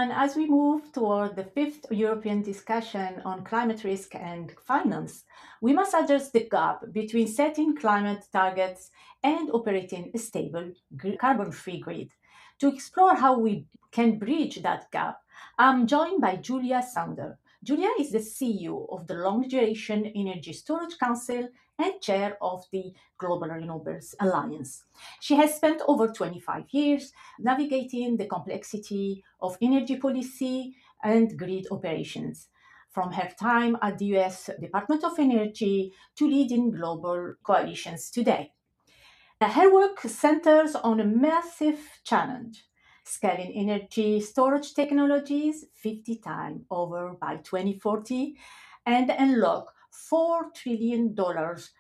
everyone. As we move toward the fifth European discussion on climate risk and finance, we must address the gap between setting climate targets and operating a stable carbon free grid. To explore how we can bridge that gap, I'm joined by Julia Sander. Julia is the CEO of the Long Duration Energy Storage Council and chair of the Global Renewables Alliance. She has spent over 25 years navigating the complexity of energy policy and grid operations, from her time at the US Department of Energy to leading global coalitions today. Her work centers on a massive challenge: scaling energy storage technologies 50 times over by 2040 and unlock $4 trillion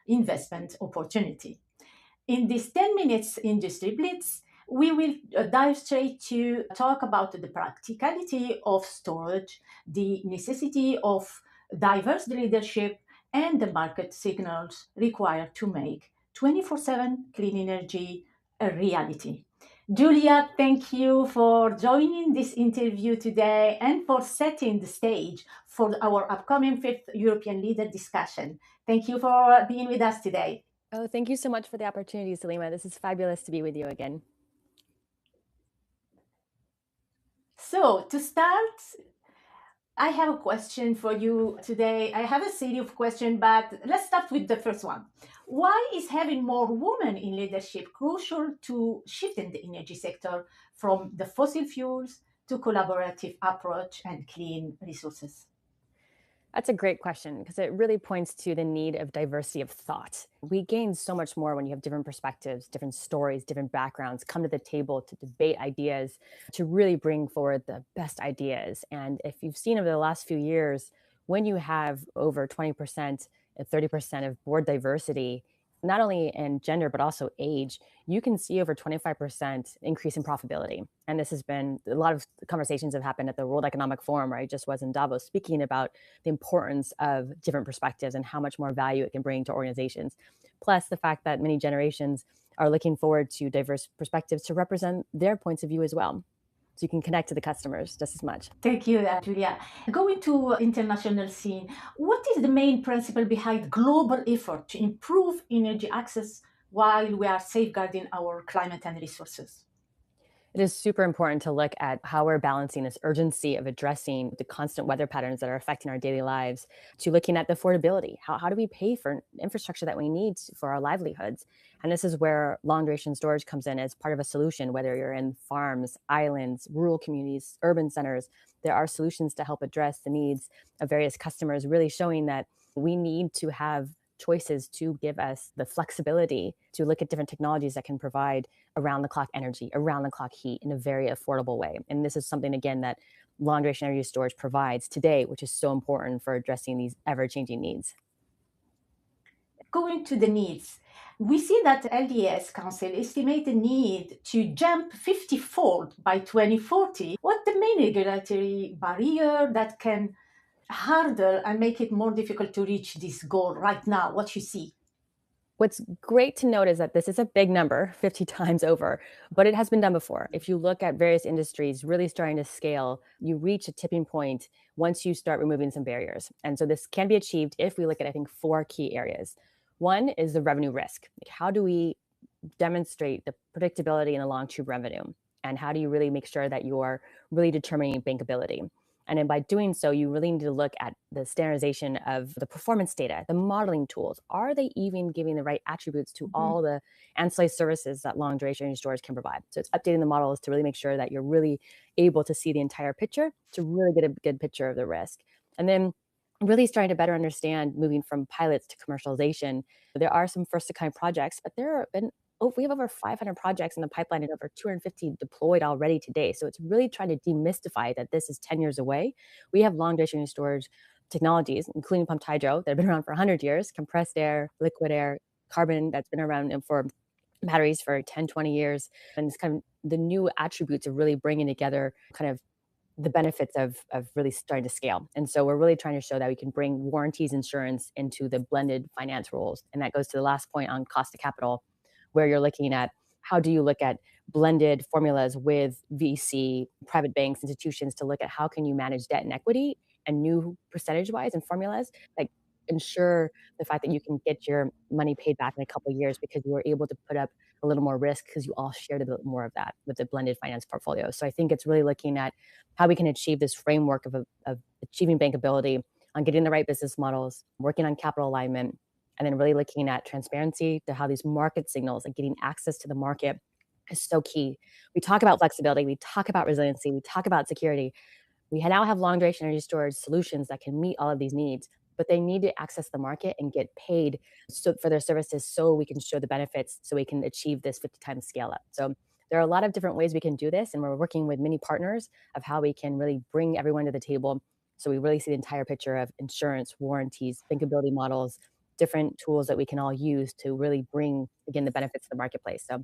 investment opportunity. In this 10 minutes industry blitz, we will dive straight to talk about the practicality of storage, the necessity of diverse leadership, and the market signals required to make 24/7 clean energy a reality. Julia, thank you for joining this interview today and for setting the stage for our upcoming fifth European leader discussion. Thank you for being with us today. Oh, thank you so much for the opportunity, Salima. This is fabulous to be with you again. So, to start, I have a question for you today. I have a series of questions, but let's start with the first one. Why is having more women in leadership crucial to shifting the energy sector from the fossil fuels to collaborative approach and clean resources? That's a great question because it really points to the need of diversity of thought. We gain so much more when you have different perspectives, different stories, different backgrounds come to the table to debate ideas, to really bring forward the best ideas. And if you've seen over the last few years, when you have over 20% and 30% of board diversity, not only in gender, but also age, you can see over 25% increase in profitability. And this has been a lot of conversations have happened at the World Economic Forum, where I just was in Davos, speaking about the importance of different perspectives and how much more value it can bring to organizations. Plus the fact that many generations are looking forward to diverse perspectives to represent their points of view as well. So you can connect to the customers just as much. Thank you, Julia. Going to international scene, what is the main principle behind global effort to improve energy access while we are safeguarding our climate and resources? It is super important to look at how we're balancing this urgency of addressing the constant weather patterns that are affecting our daily lives to looking at the affordability. How do we pay for infrastructure that we need for our livelihoods? And this is where long duration storage comes in as part of a solution, whether you're in farms, islands, rural communities, urban centers. There are solutions to help address the needs of various customers, really showing that we need to have choices to give us the flexibility to look at different technologies that can provide around the clock energy, around the clock heat in a very affordable way. And this is something, again, that long duration energy storage provides today, which is so important for addressing these ever changing needs. Going to the needs, we see that LDS Council estimate the need to jump 50-fold by 2040. What the main regulatory barrier that can harder and make it more difficult to reach this goal right now? What you see? What's great to note is that this is a big number, 50 times over, but it has been done before. If you look at various industries really starting to scale, you reach a tipping point once you start removing some barriers. And so this can be achieved if we look at, I think, 4 key areas. One is the revenue risk. Like, how do we demonstrate the predictability in the long-term revenue? And how do you really make sure that you're really determining bankability? And then by doing so, you really need to look at the standardization of the performance data, the modeling tools. Are they even giving the right attributes to all the ancillary services that long duration energy storage can provide? So it's updating the models to really make sure that you're really able to see the entire picture to really get a good picture of the risk. And then really starting to better understand, moving from pilots to commercialization. There are some first of kind projects, but there have been we have over 500 projects in the pipeline and over 250 deployed already today. So it's really trying to demystify that this is 10 years away. We have long duration storage technologies, including pumped hydro, that have been around for 100 years, compressed air, liquid air, carbon that's been around for batteries for 10, 20 years. And it's kind of the new attributes of really bringing together kind of the benefits of really starting to scale. And so we're really trying to show that we can bring warranties insurance into the blended finance rules. And that goes to the last point on cost of capital, where you're looking at how do you look at blended formulas with VC, private banks, institutions to look at how can you manage debt and equity and new percentage-wise and formulas that ensure the fact that you can get your money paid back in a couple of years because you were able to put up a little more risk because you all shared a bit more of that with the blended finance portfolio. So I think it's really looking at how we can achieve this framework of achieving bankability on getting the right business models, working on capital alignment, and then really looking at transparency to how these market signals and getting access to the market is so key. We talk about flexibility, we talk about resiliency, we talk about security, we now have long duration energy storage solutions that can meet all of these needs, but they need to access the market and get paid for their services so we can show the benefits so we can achieve this 50 times scale up. So there are a lot of different ways we can do this, and we're working with many partners of how we can really bring everyone to the table so we really see the entire picture of insurance, warranties, bankability models, different tools that we can all use to really bring, again, the benefits to the marketplace. So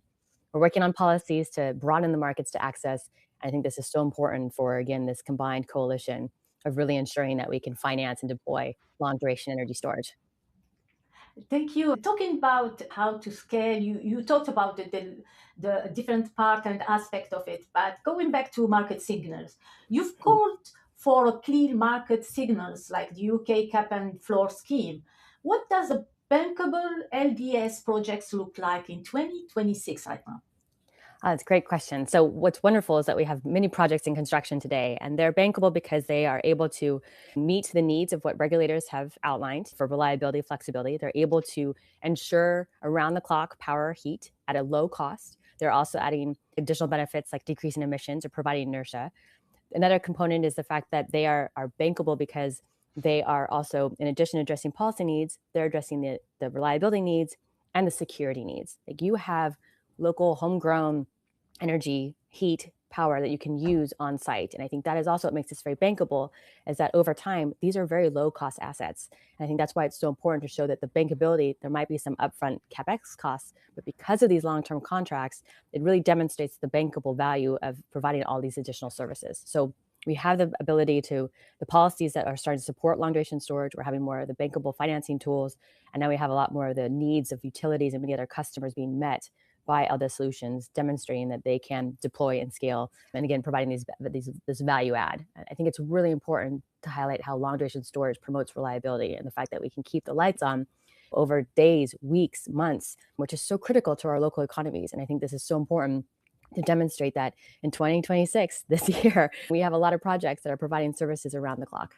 we're working on policies to broaden the markets to access. I think this is so important for, again, this combined coalition of really ensuring that we can finance and deploy long duration energy storage. Thank you. Talking about how to scale, you talked about the different part and aspect of it, but going back to market signals, you've called for a clear market signals like the UK cap and floor scheme. What does a bankable LDS projects look like in 2026 right now? That's a great question. So, what's wonderful is that we have many projects in construction today, and they're bankable because they are able to meet the needs of what regulators have outlined for reliability, flexibility. They're able to ensure around the clock power, heat at a low cost. They're also adding additional benefits like decreasing emissions or providing inertia. Another component is the fact that they are bankable because they are also, in addition to addressing policy needs, they're addressing the reliability needs and the security needs. Like you have local homegrown energy, heat, power that you can use on site. And I think that is also what makes this very bankable, is that over time, these are very low cost assets. And I think that's why it's so important to show that the bankability, there might be some upfront CapEx costs, but because of these long-term contracts, it really demonstrates the bankable value of providing all these additional services. So we have the ability to, the policies that are starting to support long duration storage, we're having more of the bankable financing tools. And now we have a lot more of the needs of utilities and many other customers being met by other solutions, demonstrating that they can deploy and scale, and again, providing this value add. I think it's really important to highlight how long duration storage promotes reliability and the fact that we can keep the lights on over days, weeks, months, which is so critical to our local economies. And I think this is so important to demonstrate that in 2026, this year, we have a lot of projects that are providing services around the clock.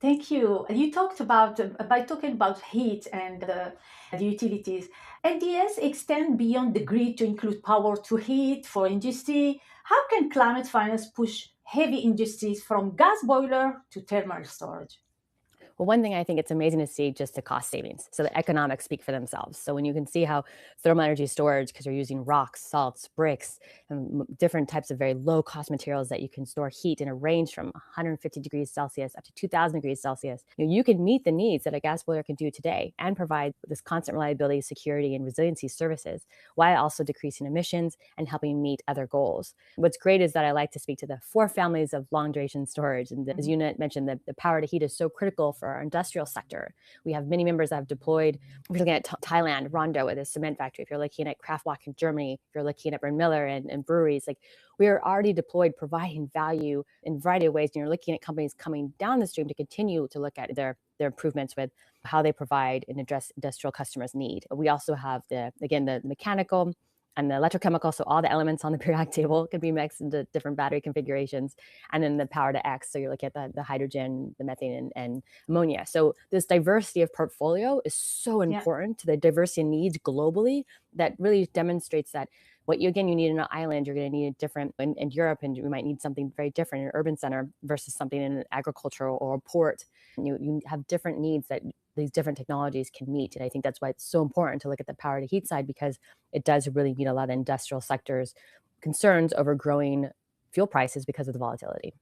Thank you. You talked about, by talking about heat and the utilities, LDS extend beyond the grid to include power to heat for industry. How can climate finance push heavy industries from gas boiler to thermal storage? Well, one thing I think it's amazing to see just the cost savings. So the economics speak for themselves. So when you can see how thermal energy storage, because you're using rocks, salts, bricks, and different types of very low cost materials that you can store heat in a range from 150 degrees Celsius up to 2000 degrees Celsius, you can meet the needs that a gas boiler can do today and provide this constant reliability, security, and resiliency services while also decreasing emissions and helping meet other goals. What's great is that I like to speak to the four families of long duration storage. And as you mentioned, the power to heat is so critical for our industrial sector. We have many members that have deployed. If you're looking at Thailand, Rondo with a cement factory, if you're looking at Kraftwerk in Germany, if you're looking at Bryn Miller and breweries, like we are already deployed, providing value in a variety of ways. And you're looking at companies coming down the stream to continue to look at their improvements with how they provide and address industrial customers' need. We also have the mechanical and the electrochemical, so all the elements on the periodic table can be mixed into different battery configurations, and then the power to X, so you're looking at the hydrogen, the methane, and ammonia. So this diversity of portfolio is so Yeah. important to the diversity of needs globally, that really demonstrates that what you need in an island, you're going to need a different in Europe, and you might need something very different in an urban center versus something in an agricultural or a port. And you have different needs that these different technologies can meet. And I think that's why it's so important to look at the power to heat side, because it does really meet a lot of industrial sectors' concerns over growing fuel prices because of the volatility.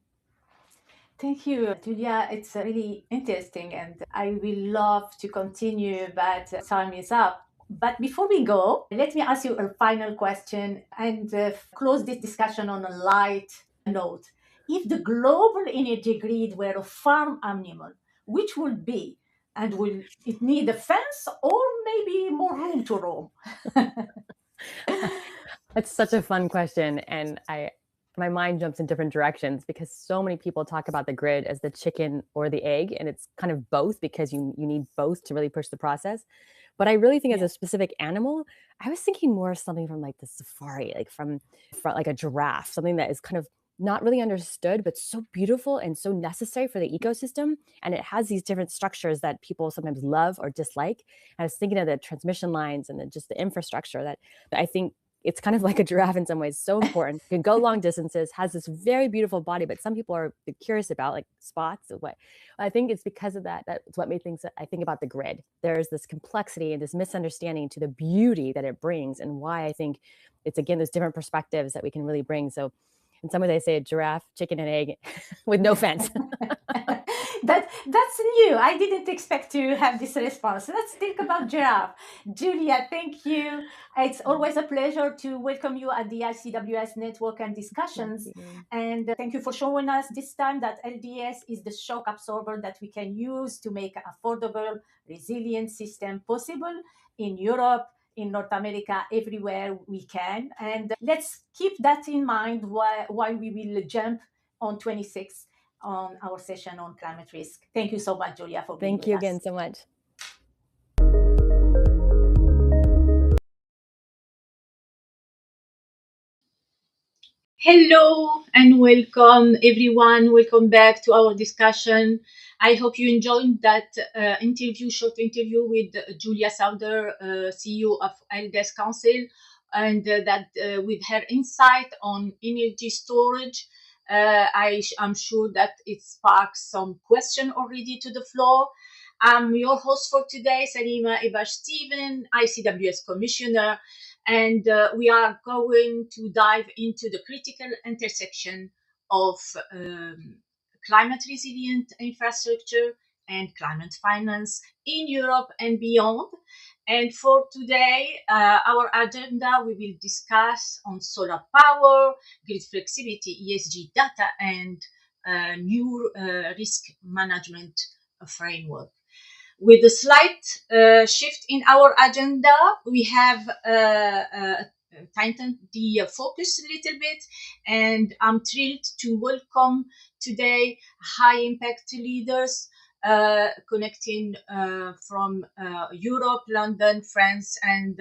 Thank you, Julia. It's really interesting, and I will love to continue, but time is up. But before we go, let me ask you a final question and close this discussion on a light note. If the global energy grid were a farm animal, which would be? And will it need a fence or maybe more room to roam? That's such a fun question. And my mind jumps in different directions because so many people talk about the grid as the chicken or the egg, and it's kind of both because you need both to really push the process. But I really think as Yeah. a specific animal, I was thinking more of something from like the safari, like from like a giraffe, something that is kind of not really understood, but so beautiful and so necessary for the ecosystem. And it has these different structures that people sometimes love or dislike. I was thinking of the transmission lines and just the infrastructure that I think it's kind of like a giraffe in some ways, so important, can go long distances, has this very beautiful body, but some people are curious about like spots. What I think it's because of that. That's what made things. I think about the grid. There's this complexity and this misunderstanding to the beauty that it brings, and why I think it's again those different perspectives that we can really bring. So, in some ways, I say a giraffe, chicken, and egg, with no fence. That's new. I didn't expect to have this response. Let's think about giraffe. Julia, thank you. It's always a pleasure to welcome you at the ICWS network and discussions. And thank you for showing us this time that LDS is the shock absorber that we can use to make affordable, resilient system possible in Europe, in North America, everywhere we can. And let's keep that in mind while we will jump on 26 on our session on climate risk. Thank you so much, Julia, for being Thank with you us. again so much. Hello and welcome, everyone. Welcome back to our discussion. I hope you enjoyed that short interview with Julia Sauder, CEO of LDS Council, and with her insight on energy storage. I'm sure that it sparks some question already to the floor. I'm your host for today, Salima Ebash-Steven, ICWS Commissioner, and we are going to dive into the critical intersection of climate resilient infrastructure and climate finance in Europe and beyond. And for today, our agenda, we will discuss on solar power, grid flexibility, ESG data, and new risk management framework. With a slight shift in our agenda, we have tightened the focus a little bit, and I'm thrilled to welcome today high impact leaders connecting from Europe, London, France, and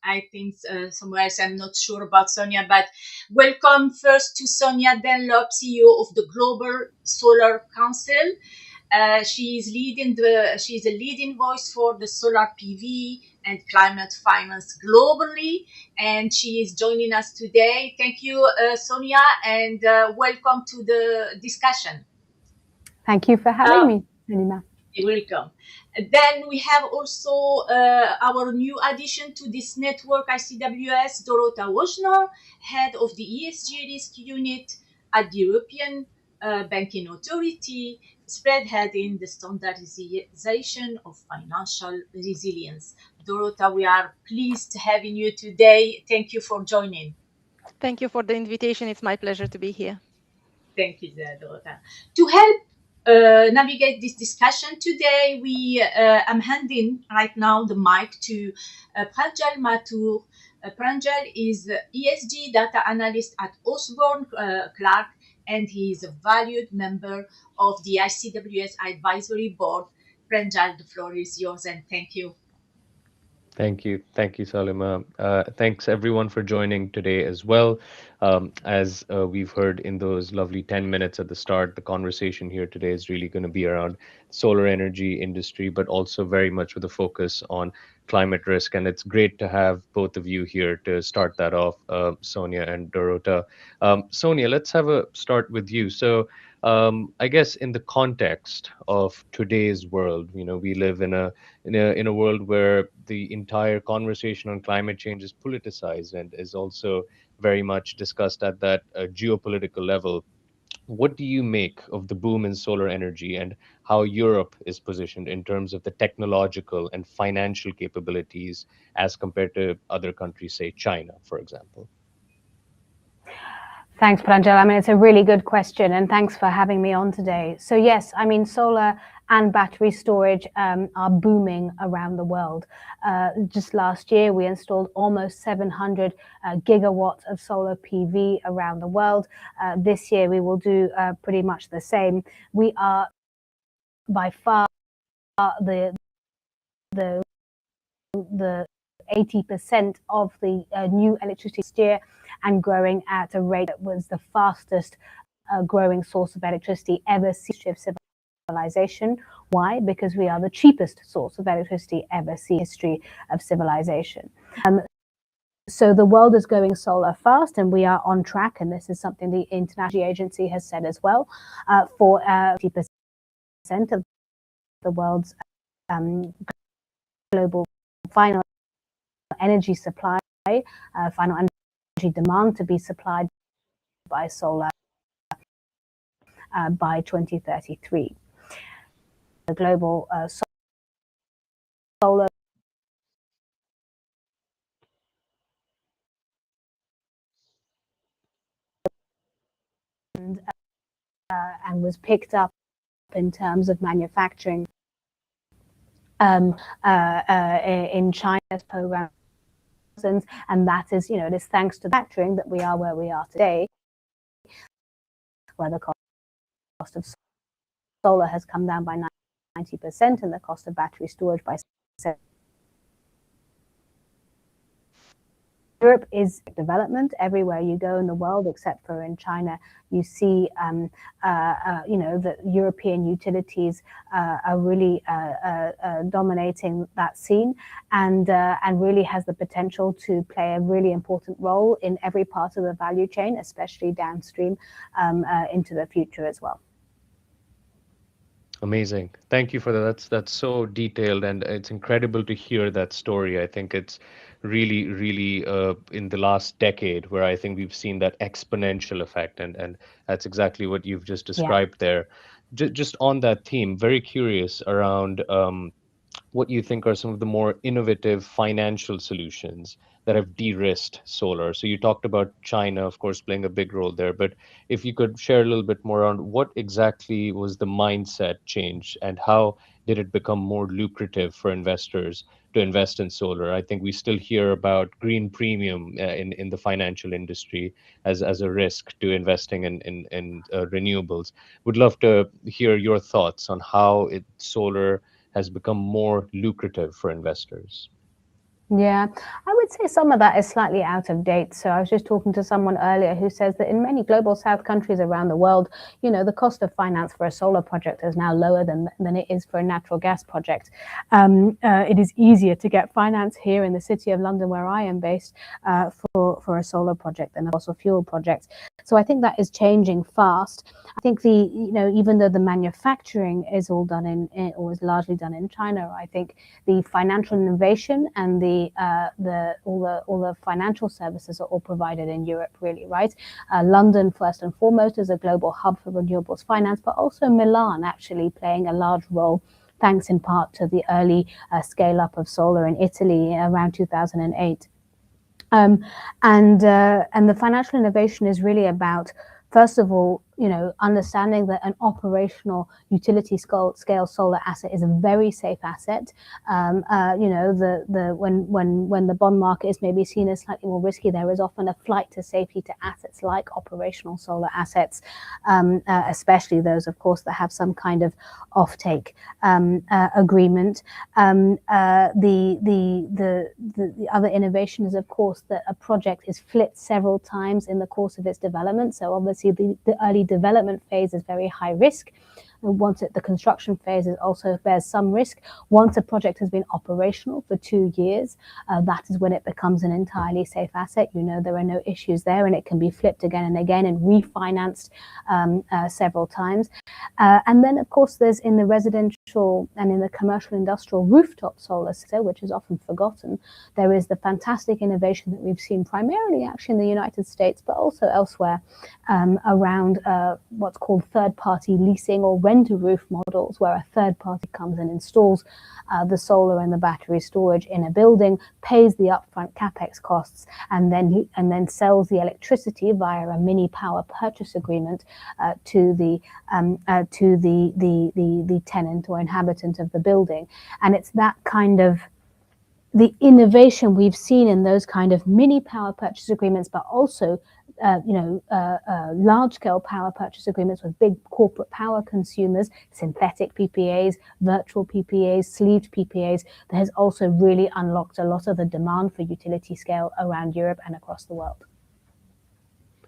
I think somewhere else. I'm not sure about Sonia, but welcome first to Sonia Dunlop, CEO of the Global Solar Council. She's a leading voice for the solar PV and climate finance globally, and she is joining us today. Thank you, Sonia, and welcome to the discussion. Thank you for having me, Salima. You're welcome. Then we have also our new addition to this network, ICWS, Dorota Wojnar, head of the ESG risk unit at the European Banking Authority, spearheading the standardization of financial resilience. Dorota, we are pleased having you today. Thank you for joining. Thank you for the invitation. It's my pleasure to be here. Thank you, Dorota. To help navigate this discussion today, I'm handing right now the mic to Pranjal Mathur. Pranjal is ESG data analyst at Osborne Clark, and he is a valued member of the ICWS Advisory Board. Pranjal, the floor is yours, and thank you. Thank you. Thank you, Salima. Thanks everyone for joining today as well. As we've heard in those lovely 10 minutes at the start, the conversation here today is really going to be around solar energy industry, but also very much with a focus on climate risk. And it's great to have both of you here to start that off, Sonia and Dorota. Sonia, let's have a start with you. So I guess in the context of today's world, we live in a world where the entire conversation on climate change is politicized and is also very much discussed at that geopolitical level. What do you make of the boom in solar energy and how Europe is positioned in terms of the technological and financial capabilities as compared to other countries, say China, for example? Thanks, Pranjal. I mean, it's a really good question, and thanks for having me on today. So yes, I mean, solar and battery storage are booming around the world. Just last year, we installed almost 700 gigawatts of solar PV around the world. This year, we will do pretty much the same. We are by far the 80% of the new electricity this year, and growing at a rate that was the fastest growing source of electricity ever seen in civilization. Why? Because we are the cheapest source of electricity ever seen in the history of civilization. So the world is going solar fast, and we are on track, and this is something the International Agency has said as well, for 50% of the world's global final energy supply, final energy demand to be supplied by solar by 2033. The global solar and was picked up in terms of manufacturing in China's program, and that is, it is thanks to manufacturing that we are where we are today, where the cost of solar has come down by 90% and the cost of battery storage by 7%. Europe is development everywhere you go in the world, except for in China. You see, that European utilities are really dominating that scene, and really has the potential to play a really important role in every part of the value chain, especially downstream into the future as well. Amazing. Thank you for that. That's so detailed, and it's incredible to hear that story. I think it's really in the last decade where I think we've seen that exponential effect, and that's exactly what you've just described there. Just on that theme, very curious around what you think are some of the more innovative financial solutions that have de-risked solar. So you talked about China, of course, playing a big role there, but if you could share a little bit more on what exactly was the mindset change and how did it become more lucrative for investors to invest in solar? I think we still hear about green premium in the financial industry as a risk to investing in renewables. Would love to hear your thoughts on how solar has become more lucrative for investors. Yeah, I would say some of that is slightly out of date. So I was just talking to someone earlier who says that in many global south countries around the world, the cost of finance for a solar project is now lower than it is for a natural gas project. It is easier to get finance here in the city of London, where I am based, for a solar project than a fossil fuel project. So I think that is changing fast. I think even though the manufacturing is all done or is largely done in China, I think the financial innovation and all the financial services are all provided in Europe, really, right? London, first and foremost, is a global hub for renewables finance, but also Milan actually playing a large role, thanks in part to the early scale up of solar in Italy around 2008. And the financial innovation is really about, first of all, understanding that an operational utility scale solar asset is a very safe asset. When the bond market is maybe seen as slightly more risky, there is often a flight to safety to assets like operational solar assets, especially those, of course, that have some kind of offtake agreement. The other innovation is, of course, that a project is flipped several times in the course of its development. So obviously the early development phase is very high risk. And the construction phase also bears some risk. Once a project has been operational for 2 years, that is when it becomes an entirely safe asset. There are no issues there, and it can be flipped again and again and refinanced several times. And then, of course, there's in the residential and in the commercial industrial rooftop solar sector, which is often forgotten, there is the fantastic innovation that we've seen primarily actually in the United States, but also elsewhere, around what's called third-party leasing or rent-a-roof models where a third party comes and installs the solar and the battery storage in a building, pays the upfront capex costs, and then sells the electricity via a mini power purchase agreement to the tenant or inhabitant of the building. And it's that kind of the innovation we've seen in those kind of mini power purchase agreements, but also large-scale power purchase agreements with big corporate power consumers, synthetic PPAs, virtual PPAs, sleeved PPAs, that has also really unlocked a lot of the demand for utility scale around Europe and across the world.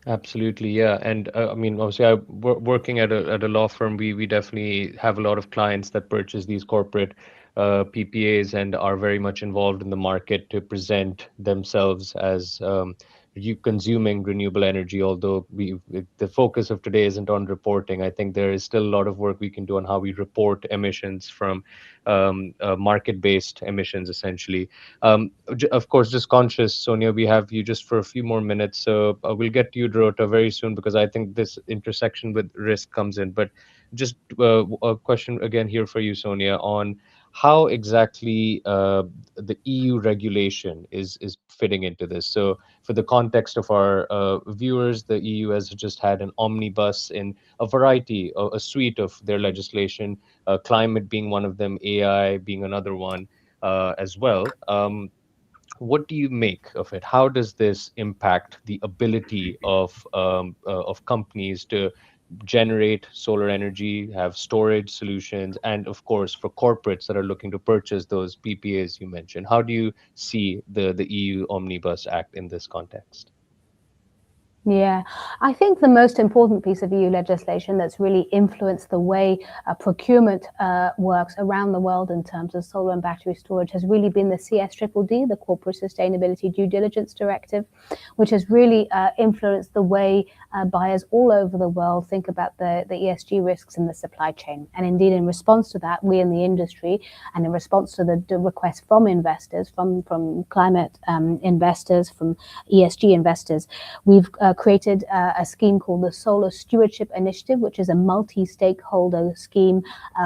Absolutely, yeah. And I mean, obviously, working at a law firm, we definitely have a lot of clients that purchase these corporate PPAs and are very much involved in the market to present themselves as you consuming renewable energy. Although the focus of today isn't on reporting, I think there is still a lot of work we can do on how we report emissions from market-based emissions, essentially. Of course, just conscious, Sonia, we have you just for a few more minutes, so we'll get to you, Dorota, very soon because I think this intersection with risk comes in. But just a question again here for you, Sonia, on how exactly the EU regulation is fitting into this. So, for the context of our viewers, the EU has just had an omnibus in a variety, a suite of their legislation, climate being one of them, AI being another one as well. What do you make of it? How does this impact the ability of companies to generate solar energy, have storage solutions, and of course for corporates that are looking to purchase those PPAs you mentioned? How do you see the EU Omnibus Act in this context? Yeah, I think the most important piece of EU legislation that's really influenced the way procurement works around the world in terms of solar and battery storage has really been the CSDDD, the Corporate Sustainability Due Diligence Directive, which has really influenced the way buyers all over the world think about the ESG risks in the supply chain. And indeed, in response to that, we in the industry, and in response to the request from investors, from climate investors, from ESG investors, we've created a scheme called the Solar Stewardship Initiative, which is a multi-stakeholder scheme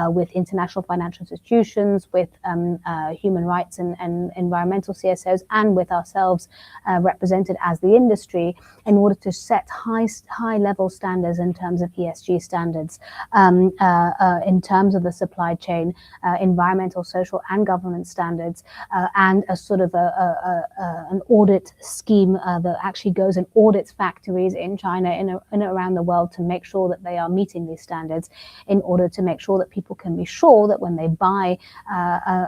with international financial institutions, with human rights and environmental CSOs, and with ourselves represented as the industry, in order to set high-level standards in terms of ESG standards, in terms of the supply chain, environmental, social, and governance standards, and a sort of an audit scheme that actually goes and audits factories in China and around the world to make sure that they are meeting these standards, in order to make sure that people can be sure that when they buy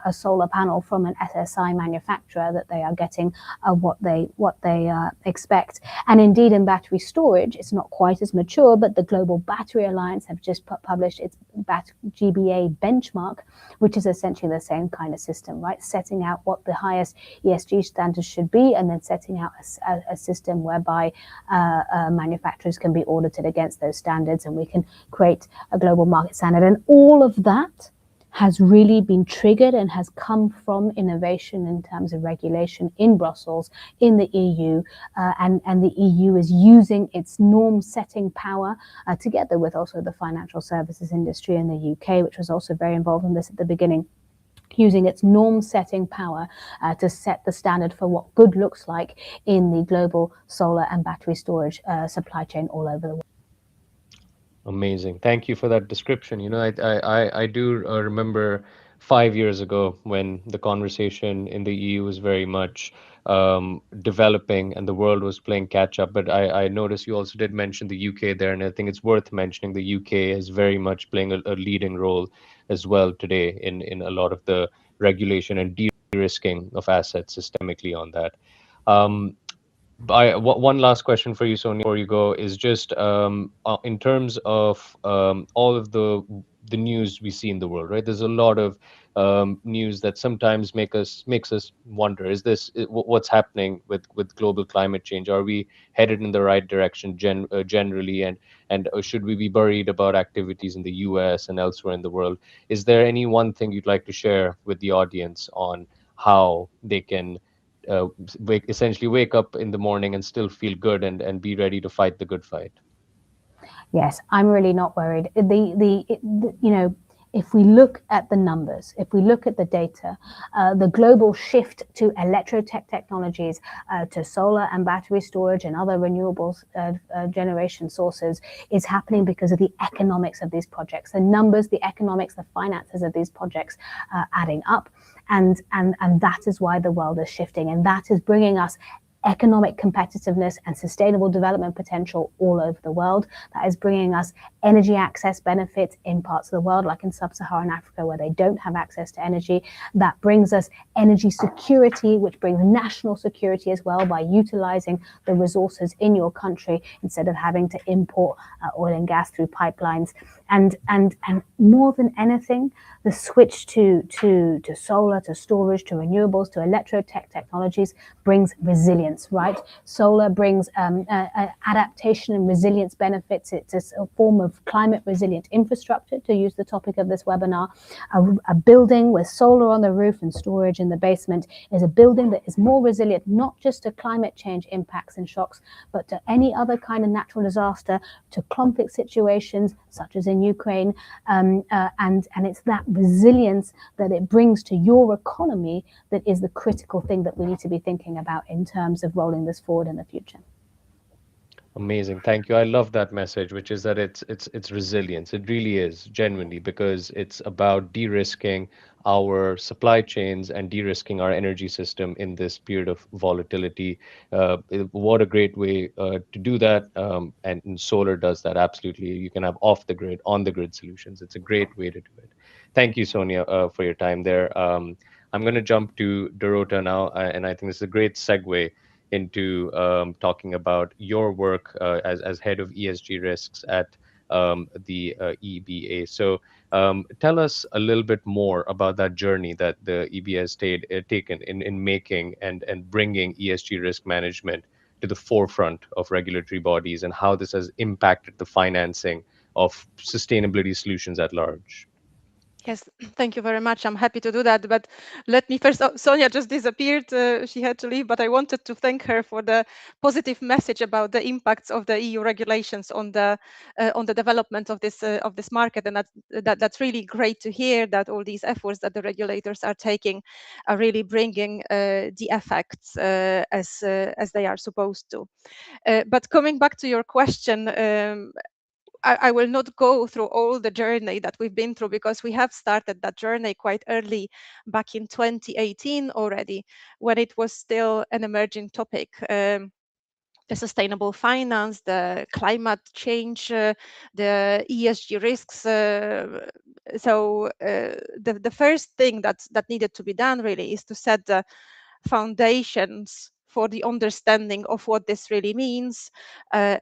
a solar panel from an SSI manufacturer, that they are getting what they expect. And indeed, in battery storage, it's not quite as mature, but the Global Battery Alliance have just published its GBA benchmark, which is essentially the same kind of system, right? Setting out what the highest ESG standards should be, and then setting out a system whereby manufacturers can be audited against those standards, and we can create a global market standard. And all of that has really been triggered and has come from innovation in terms of regulation in Brussels, in the EU, and the EU is using its norm-setting power together with also the financial services industry in the UK, which was also very involved in this at the beginning, using its norm-setting power to set the standard for what good looks like in the global solar and battery storage supply chain all over the world. Amazing. Thank you for that description. You know, I do remember 5 years ago when the conversation in the EU was very much developing and the world was playing catch up. But I noticed you also did mention the UK there, and I think it's worth mentioning the UK is very much playing a leading role as well today in a lot of the regulation and de-risking of assets systemically on that. One last question for you, Sonia, before you go, is just in terms of all of the news we see in the world, right? There's a lot of news that sometimes makes us wonder: is this what's happening with global climate change? Are we headed in the right direction generally, and should we be worried about activities in the U.S. and elsewhere in the world? Is there any one thing you'd like to share with the audience on how they can essentially wake up in the morning and still feel good and be ready to fight the good fight? Yes, I'm really not worried. If we look at the numbers, if we look at the data, the global shift to electrotech technologies, to solar and battery storage and other renewables generation sources is happening because of the economics of these projects. The numbers, the economics, the finances of these projects adding up. And that is why the world is shifting. And that is bringing us economic competitiveness and sustainable development potential all over the world. That is bringing us energy access benefits in parts of the world, like in sub-Saharan Africa, where they don't have access to energy. That brings us energy security, which brings national security as well by utilizing the resources in your country instead of having to import oil and gas through pipelines. And more than anything, the switch to solar, to storage, to renewables, to electrotech technologies brings resilience, right? Solar brings adaptation and resilience benefits. It's a form of climate resilient infrastructure, to use the topic of this webinar. A building with solar on the roof and storage in the basement is a building that is more resilient, not just to climate change impacts and shocks, but to any other kind of natural disaster, to conflict situations such as in Ukraine. And it's that resilience that it brings to your economy that is the critical thing that we need to be thinking about in terms of rolling this forward in the future. Amazing. Thank you. I love that message, which is that it's resilience. It really is, genuinely, because it's about de-risking our supply chains and de-risking our energy system in this period of volatility. What a great way to do that. And solar does that absolutely. You can have off the grid, on the grid solutions. It's a great way to do it. Thank you, Sonia, for your time there. I'm going to jump to Dorota now, and I think this is a great segue into talking about your work as head of ESG risks at the EBA. So tell us a little bit more about that journey that the EBA has taken in making and bringing ESG risk management to the forefront of regulatory bodies, and how this has impacted the financing of sustainability solutions at large. Yes, thank you very much. I'm happy to do that. But let me first, Sonia just disappeared. She had to leave, but I wanted to thank her for the positive message about the impacts of the EU regulations on the development of this market. And that's really great to hear, that all these efforts that the regulators are taking are really bringing the effects as they are supposed to. But coming back to your question, I will not go through all the journey that we've been through, because we have started that journey quite early, back in 2018 already, when it was still an emerging topic. The sustainable finance, the climate change, the ESG risks. The first thing that needed to be done really is to set the foundations for the understanding of what this really means,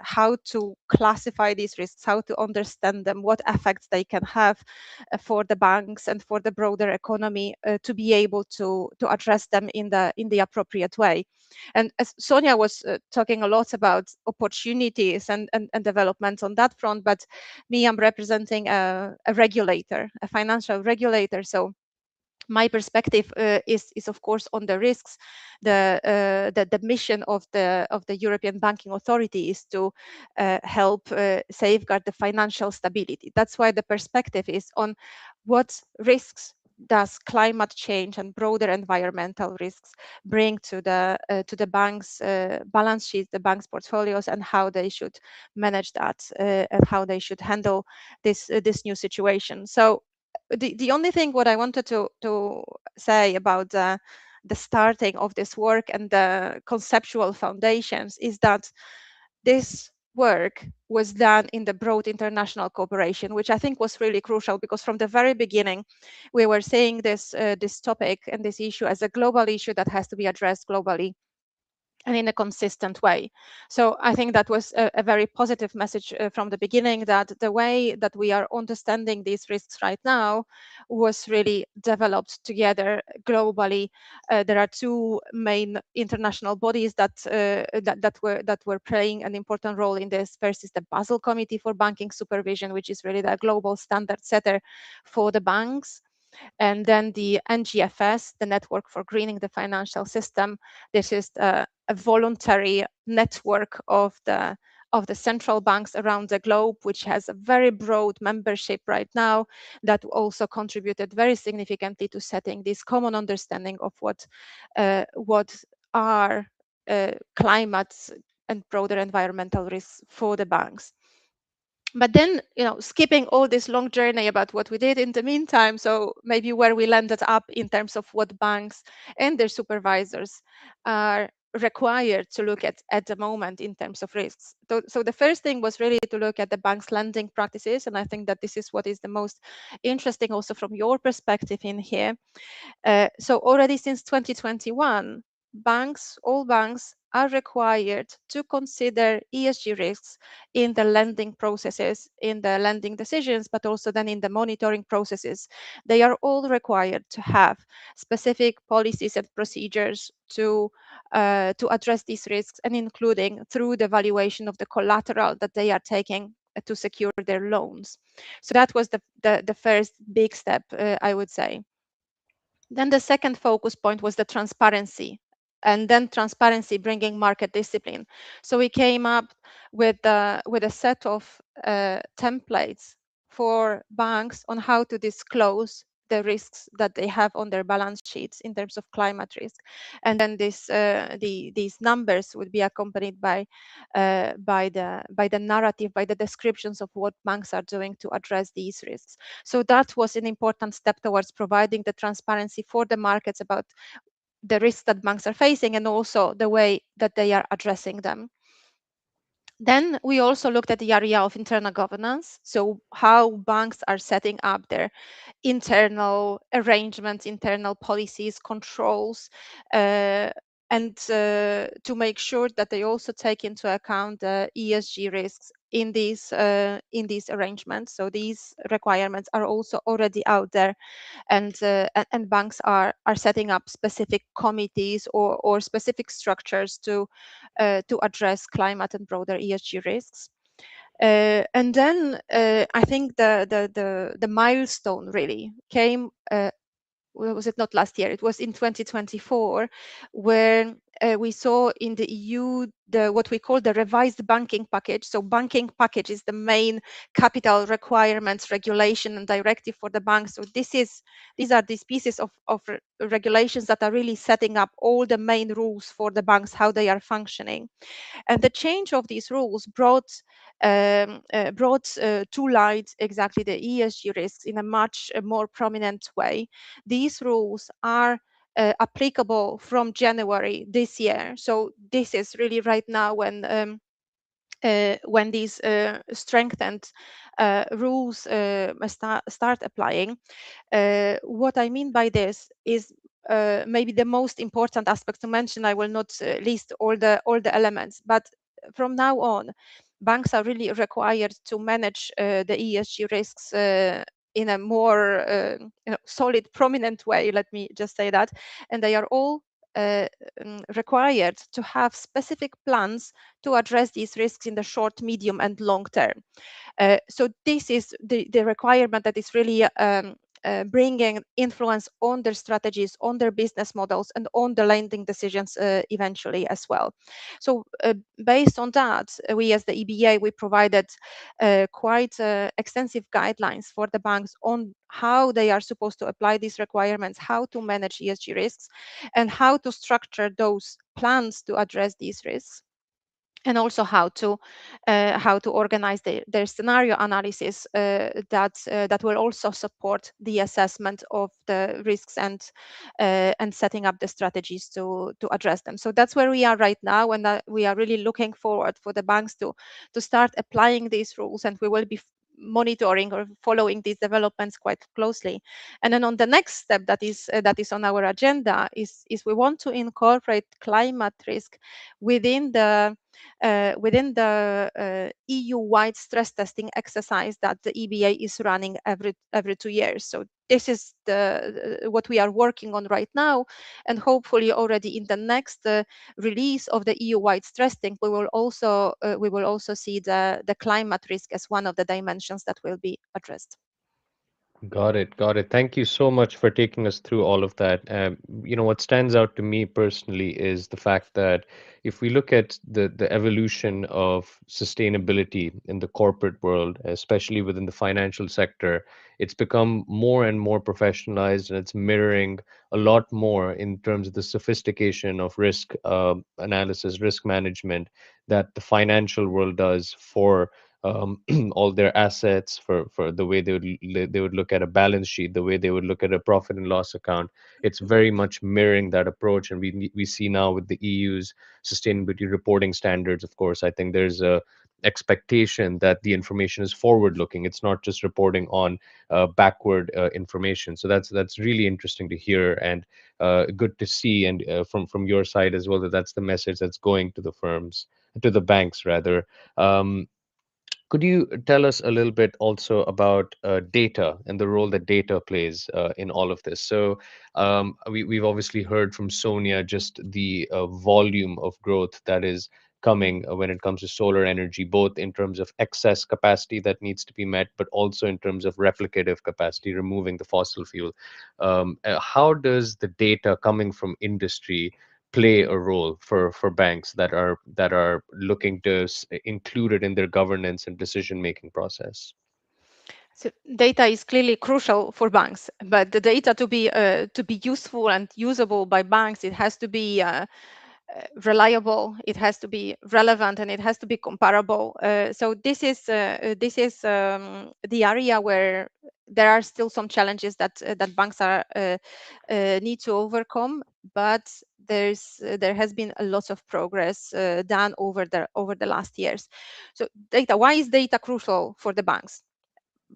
how to classify these risks, how to understand them, what effects they can have for the banks and for the broader economy, to be able to address them in the appropriate way. And as Sonia was talking a lot about opportunities and developments on that front, but me, I'm representing a regulator, a financial regulator. So my perspective is of course on the risks. The mission of the European Banking Authority is to help safeguard the financial stability. That's why the perspective is on what risks does climate change and broader environmental risks bring to the banks' balance sheets, the banks' portfolios, and how they should manage that, and how they should handle this new situation. So the only thing what I wanted to say about the starting of this work and the conceptual foundations is that this work was done in the broad international cooperation, which I think was really crucial, because from the very beginning we were saying this topic and this issue as a global issue that has to be addressed globally and in a consistent way. So I think that was a very positive message from the beginning, that the way that we are understanding these risks right now was really developed together globally. There are two main international bodies that were playing an important role in this. First is the Basel Committee for Banking Supervision, which is really the global standard setter for the banks. And then the NGFS, the Network for Greening the Financial System. This is a voluntary network of the of the central banks around the globe, which has a very broad membership right now, that also contributed very significantly to setting this common understanding of what are climate and broader environmental risks for the banks. But then, skipping all this long journey about what we did in the meantime, so maybe where we landed up in terms of what banks and their supervisors are required to look at the moment in terms of risks. So the first thing was really to look at the bank's lending practices, and I think that this is what is the most interesting also from your perspective in here. So already since 2021, all banks are required to consider ESG risks in the lending processes, in the lending decisions, but also then in the monitoring processes. They are all required to have specific policies and procedures to address these risks, and including through the valuation of the collateral that they are taking to secure their loans. So that was the first big step, I would say. Then the second focus point was the transparency, and then transparency bringing market discipline. So we came up with a set of templates for banks on how to disclose the risks that they have on their balance sheets in terms of climate risk, and then these numbers would be accompanied by the narrative, by the descriptions of what banks are doing to address these risks. So that was an important step towards providing the transparency for the markets about the risks that banks are facing and also the way that they are addressing them. Then we also looked at the area of internal governance, so how banks are setting up their internal arrangements, internal policies, controls, and to make sure that they also take into account the ESG risks in these arrangements. So these requirements are also already out there, and banks are setting up specific committees or specific structures to address climate and broader ESG risks. And then I think the milestone really came. Was it not last year? It was in 2024, where we saw in the EU what we call the revised banking package. So banking package is the main capital requirements regulation and directive for the banks. So these are these pieces of regulations that are really setting up all the main rules for the banks, how they are functioning. And the change of these rules brought to light exactly the ESG risks in a much more prominent way. These rules are applicable from January this year. So this is really right now when these strengthened rules start applying. What I mean by this is maybe the most important aspect to mention. I will not list all the elements, but from now on, banks are really required to manage the ESG risks in a more solid, prominent way. Let me just say that, and they are all uh, required to have specific plans to address these risks in the short, medium, and long term. So this is the requirement that is really bringing influence on their strategies, on their business models, and on the lending decisions eventually as well. So based on that, we as the EBA, we provided quite extensive guidelines for the banks on how they are supposed to apply these requirements, how to manage ESG risks, and how to structure those plans to address these risks, and also how to organize their scenario analysis that will also support the assessment of the risks and setting up the strategies to address them. So that's where we are right now, and we are really looking forward for the banks to start applying these rules, and we will be monitoring or following these developments quite closely. And then on the next step that is on our agenda is we want to incorporate climate risk within the EU-wide stress testing exercise that the EBA is running every 2 years. So this is what we are working on right now, and hopefully already in the next release of the EU-wide stress testing, we will also see the climate risk as one of the dimensions that will be addressed. Got it. Got it. Thank you so much for taking us through all of that. What stands out to me personally is the fact that if we look at the evolution of sustainability in the corporate world, especially within the financial sector, it's become more and more professionalized, and it's mirroring a lot more in terms of the sophistication of risk analysis, risk management that the financial world does for all their assets, for the way they would look at a balance sheet, the way they would look at a profit and loss account. It's very much mirroring that approach, and we see now with the EU's sustainability reporting standards. Of course, I think there's a expectation that the information is forward looking. It's not just reporting on backward information. So that's really interesting to hear, and good to see, and from your side as well, that that's the message that's going to the firms, to the banks rather. Could you tell us a little bit also about data and the role that data plays in all of this? So we've obviously heard from Sonia just the volume of growth that is coming when it comes to solar energy, both in terms of excess capacity that needs to be met, but also in terms of replicative capacity, removing the fossil fuel. How does the data coming from industry play a role for banks that are looking to include it in their governance and decision making process? So data is clearly crucial for banks, but the data to be useful and usable by banks, it has to be reliable, it has to be relevant, and it has to be comparable. So this is the area where there are still some challenges that banks are need to overcome, but there has been a lot of progress done over the last years. So data, why is data crucial for the banks?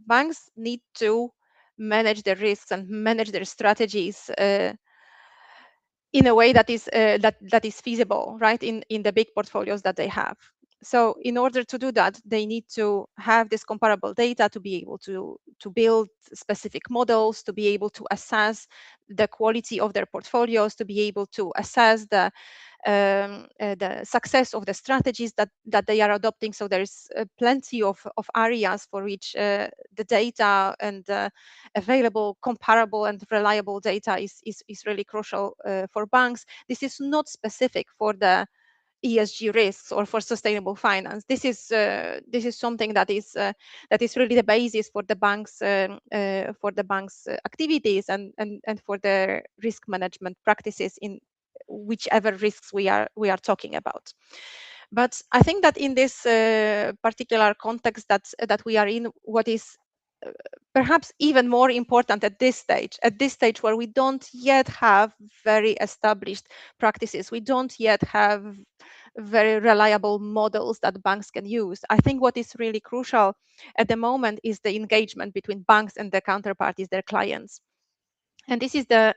Banks need to manage their risks and manage their strategies in a way that is that is feasible, right, in the big portfolios that they have. So in order to do that, they need to have this comparable data to be able to build specific models, to be able to assess the quality of their portfolios, to be able to assess the success of the strategies that they are adopting. So there's plenty of areas for which the data and available, comparable, and reliable data is really crucial for banks. This is not specific for the ESG risks or for sustainable finance. This is something that is really the basis for the bank's activities and for their risk management practices in whichever risks we are talking about. But I think that in this particular context that we are in, what is uh, perhaps even more important at this stage where we don't yet have very established practices, we don't yet have very reliable models that banks can use. I think what is really crucial at the moment is the engagement between banks and their counterparties, their clients. And this is the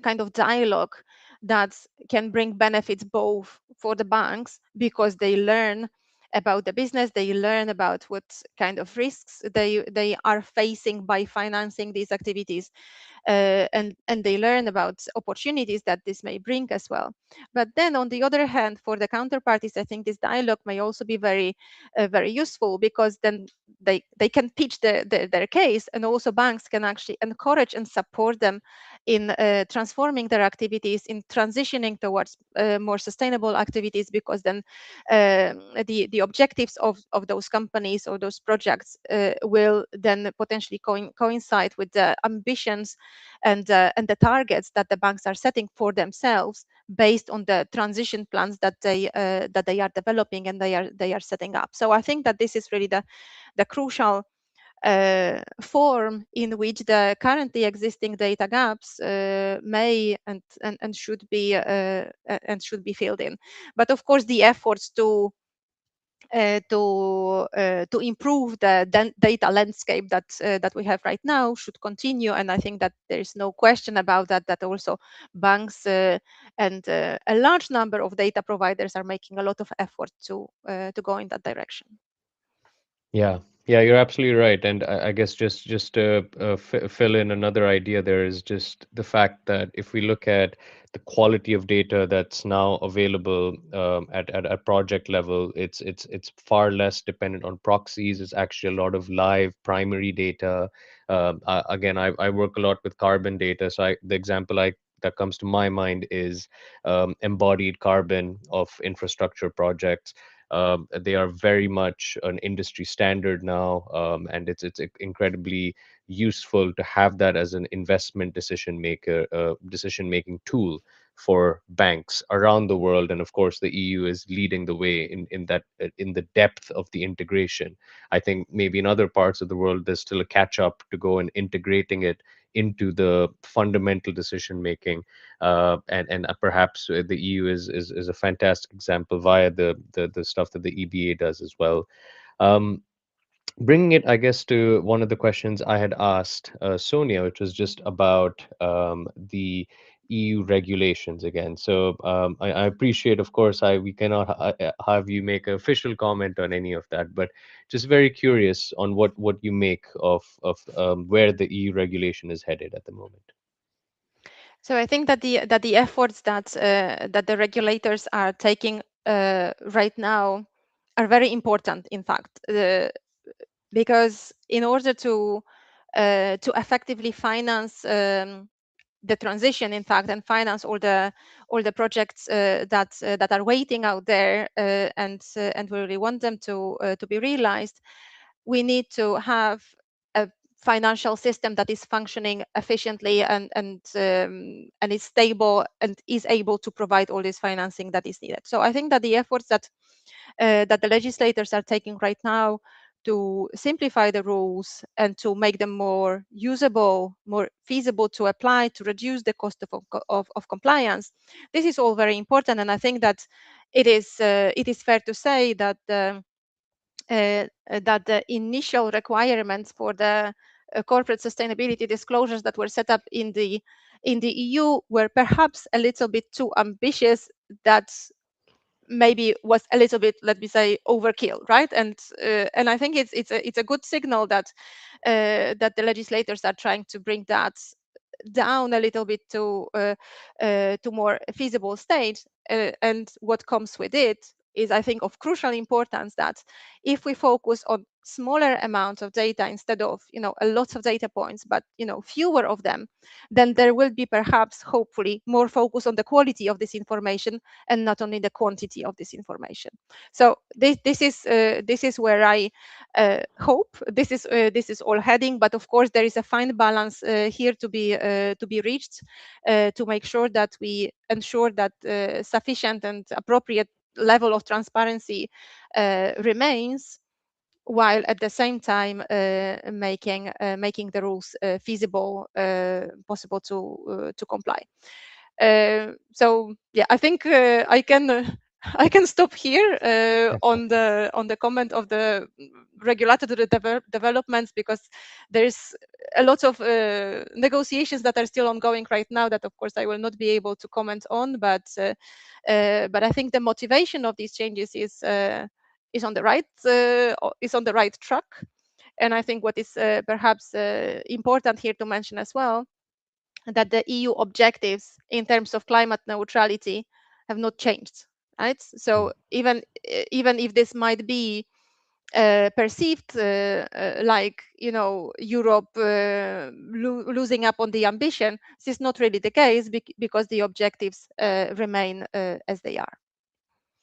kind of dialogue that can bring benefits both for the banks because they learn about the business, they learn about what kind of risks they are facing by financing these activities, and they learn about opportunities that this may bring as well. But then on the other hand, for the counterparties, I think this dialogue may also be very useful, because then they can pitch their case, and also banks can actually encourage and support them in transforming their activities, in transitioning towards more sustainable activities, because then the objectives of those companies or those projects will then potentially coincide with the ambitions and the targets that the banks are setting for themselves based on the transition plans that they are developing and they are setting up. So I think that this is really the crucial form in which the currently existing data gaps may and should be filled in. But of course, the efforts to improve the data landscape that we have right now should continue, and I think that there is no question about that. That also banks and a large number of data providers are making a lot of effort to go in that direction. Yeah, yeah, you're absolutely right. And I guess just to fill in another idea, there is just the fact that if we look at the quality of data that's now available at project level, it's far less dependent on proxies. It's actually a lot of live primary data, Again, I work a lot with carbon data, so the example that comes to my mind is embodied carbon of infrastructure projects. They are very much an industry standard now, and it's incredibly useful to have that as an investment decision making tool for banks around the world. And of course, the EU is leading the way in the depth of the integration. I think maybe in other parts of the world, there's still a catch up to go in integrating it into the fundamental decision making, and perhaps the EU is a fantastic example via the stuff that the EBA does as well. Um, Bringing it, I guess, to one of the questions I had asked Sonia, which was just about the EU regulations again. So I appreciate, of course, we cannot have you make an official comment on any of that, but just very curious on what you make of where the EU regulation is headed at the moment. So I think that the efforts that the regulators are taking right now are very important. In fact, because in order to effectively finance the transition, in fact, and finance all the projects that are waiting out there, and we really want them to be realized, we need to have a financial system that is functioning efficiently and is stable and is able to provide all this financing that is needed. So I think that the efforts that the legislators are taking right now to simplify the rules and to make them more usable, more feasible to apply, to reduce the cost of compliance. This is all very important, and I think that it is fair to say that the initial requirements for the corporate sustainability disclosures that were set up in the EU were perhaps a little bit too ambitious. That maybe was a little bit, let me say, overkill, right? And I think it's a good signal that that the legislators are trying to bring that down a little bit to more feasible state. And what comes with it is, I think, of crucial importance that if we focus on smaller amounts of data instead of a lot of data points, but fewer of them, then there will be perhaps, hopefully, more focus on the quality of this information and not only the quantity of this information. So this is where I hope this is all heading. But of course, there is a fine balance here to be reached to make sure that we ensure that sufficient and appropriate level of transparency remains, while at the same time making the rules feasible, possible to comply. So yeah, I think I can I can stop here on the comment of the regulatory developments, because there's a lot of negotiations that are still ongoing right now that of course I will not be able to comment on, but I think the motivation of these changes is on the right track. And I think what is perhaps important here to mention as well, that the EU objectives in terms of climate neutrality have not changed, right? So even if this might be perceived like Europe losing up on the ambition, this is not really the case, because the objectives remain as they are.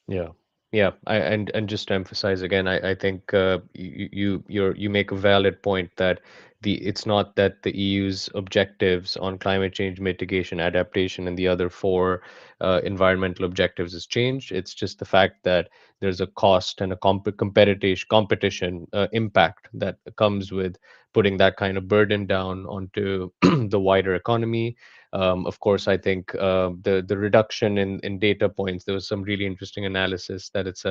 Yeah, yeah. And just to emphasize again, I think you make a valid point that it's not that the EU's objectives on climate change mitigation, adaptation, and the other four environmental objectives has changed. It's just the fact that there's a cost and a competition impact that comes with putting that kind of burden down onto the wider economy. Of course, I think the reduction in data points. There was some really interesting analysis that it's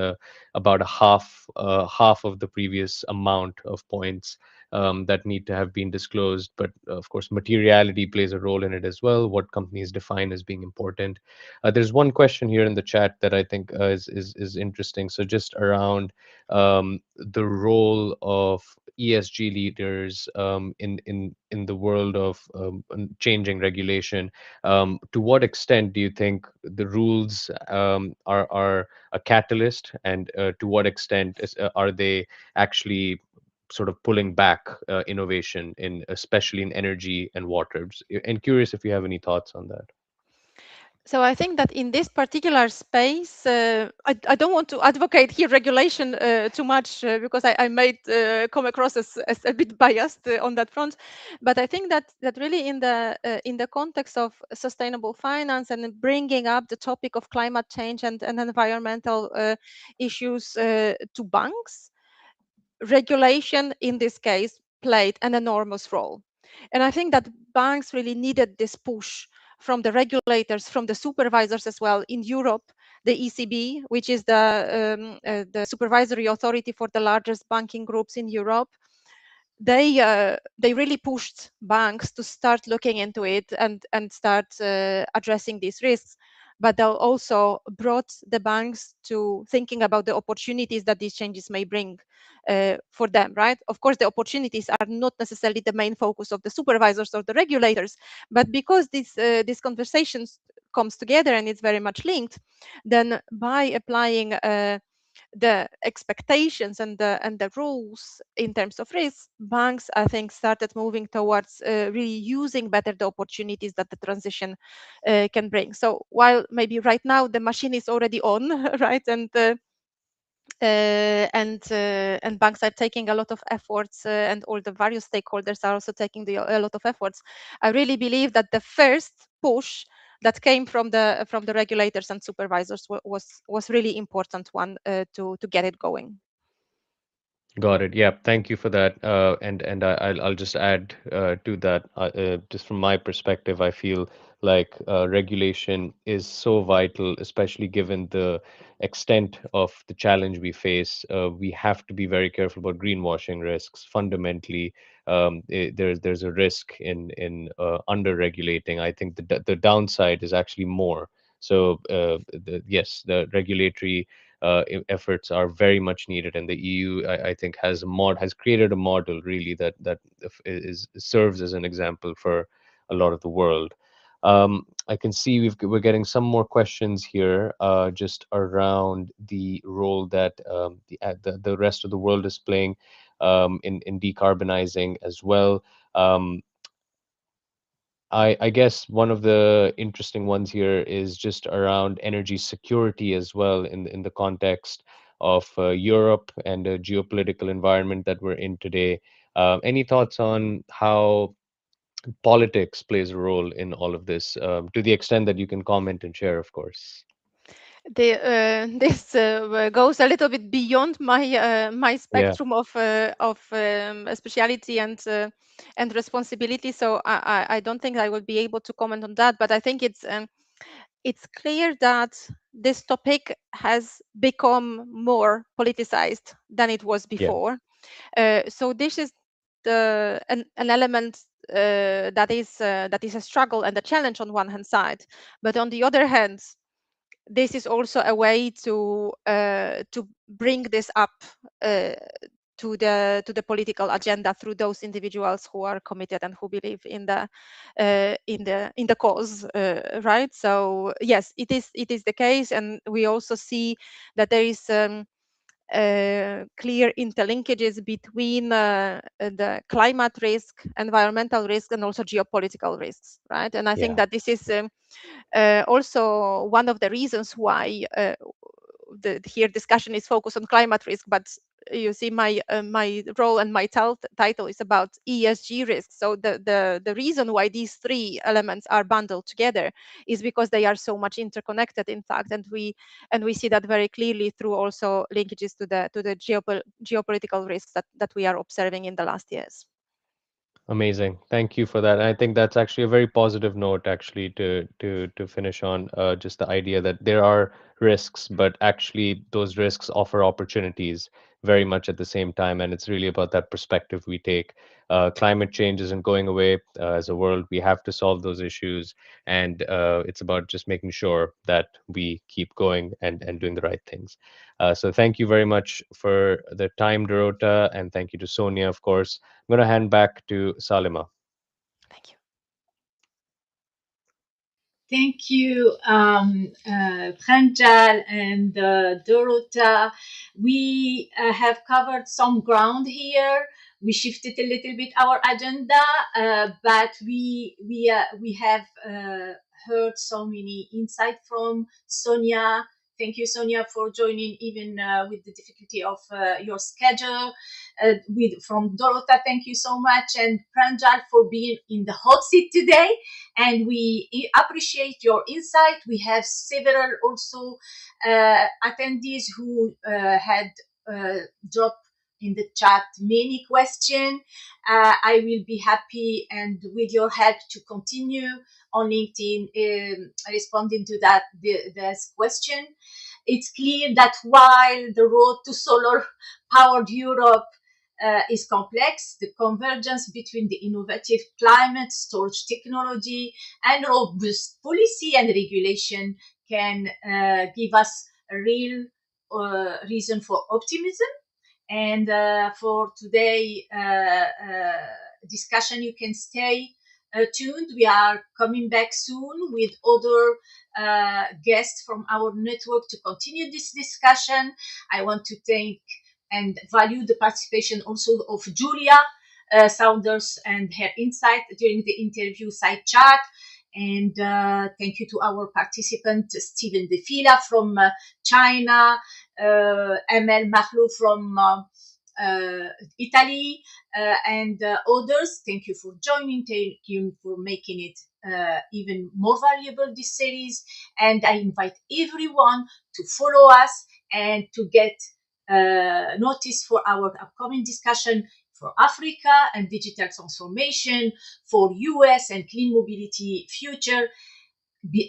about a half of the previous amount of points that need to have been disclosed. But of course, materiality plays a role in it as well. What companies define as being important. There's one question here in the chat that I think is interesting. So just around the role of ESG leaders in the world of changing regulation. To what extent do you think the rules are a catalyst, and to what extent are they actually sort of pulling back innovation in especially in energy and water. And curious if you have any thoughts on that. So I think that in this particular space, I don't want to advocate here regulation too much because I might come across as a bit biased on that front. But I think that really in the context of sustainable finance and bringing up the topic of climate change and environmental issues to banks, regulation in this case played an enormous role. And I think that banks really needed this push from the regulators, from the supervisors as well. In Europe, the ECB, which is the supervisory authority for the largest banking groups in Europe, they really pushed banks to start looking into it and start addressing these risks. But they also brought the banks to thinking about the opportunities that these changes may bring for them, right? Of course, the opportunities are not necessarily the main focus of the supervisors or the regulators, but because these conversations comes together and it's very much linked, then by applying the expectations and the rules in terms of risk, banks, I think, started moving towards really using better the opportunities that the transition can bring. So while maybe right now the machine is already on, right, and banks are taking a lot of efforts, and all the various stakeholders are also taking a lot of efforts. I really believe that the first push that came from the regulators and supervisors was really important one to get it going. Got it. Yeah, thank you for that. I'll just add to that. Just from my perspective, I feel like regulation is so vital, especially given the extent of the challenge we face. We have to be very careful about greenwashing risks. Fundamentally, there's a risk in under regulating. I think the downside is actually more. So yes, the regulatory efforts are very much needed, and the EU, I think, has created a model really that is serves as an example for a lot of the world. I can see we're getting some more questions here, just around the role that the rest of the world is playing in decarbonizing as well. Um, I guess one of the interesting ones here is just around energy security as well in the context of Europe and the geopolitical environment that we're in today. Any thoughts on how politics plays a role in all of this, to the extent that you can comment and share, of course? This goes a little bit beyond my Yeah, spectrum of speciality and responsibility. So I don't think I will be able to comment on that. But I think it's clear that this topic has become more politicized than it was yeah, before. So this is an element that is a struggle and a challenge on one hand side, but on the other hand, this is also a way to bring this up uh, to the political agenda through those individuals who are committed and who believe in the cause, right? So yes, it is the case, and we also see that there is clear interlinkages between the climate risk, environmental risk, and also geopolitical risks, right? And I think yeah. that this is also one of the reasons why the here discussion is focused on climate risk, but you see my role and my title is about ESG risks. So the reason why these three elements are bundled together is because they are so much interconnected, in fact, and we see that very clearly through also linkages to the geopolitical risks that we are observing in the last years. Amazing. Thank you for that. I think that's actually a very positive note, actually, to finish on. Just the idea that there are risks, but actually those risks offer opportunities very much at the same time. And it's really about that perspective we take. Climate change isn't going away as a world. We have to solve those issues, and it's about just making sure that we keep going and doing the right things. So thank you very much for the time, Dorota, and thank you to Sonia, of course. I'm going to hand back to Salima. Thank you. Thank you, Pranjal and Dorota. We have covered some ground here. we shifted a little bit our agenda, but we have heard so many insight from Sonia. Thank you, Sonia, for joining even with the difficulty of your schedule. From Dorota, thank you so much, and Pranjal for being in the hot seat today. And we appreciate your insight. We have several also attendees who had dropped in the chat many questions. I will be happy and with your help to continue on LinkedIn responding to this question. It's clear that while the road to solar powered Europe is complex, the convergence between the innovative climate storage technology and robust policy and regulation can give us a real reason for optimism. And for today discussion, you can stay tuned. We are coming back soon with other guests from our network to continue this discussion. I want to thank and value the participation also of Julia Saunders and her insight during the interview side chat. And thank you to our participant, Stephen De Fila from China, Emel Mahlouf from Italy, and others. Thank you for joining. Thank you for making it even more valuable, this series. And I invite everyone to follow us and to get notice for our upcoming discussion for Africa and digital transformation, for US and clean mobility future.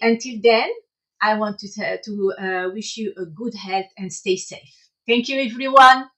Until then, I want to wish you a good health and stay safe. Thank you, everyone.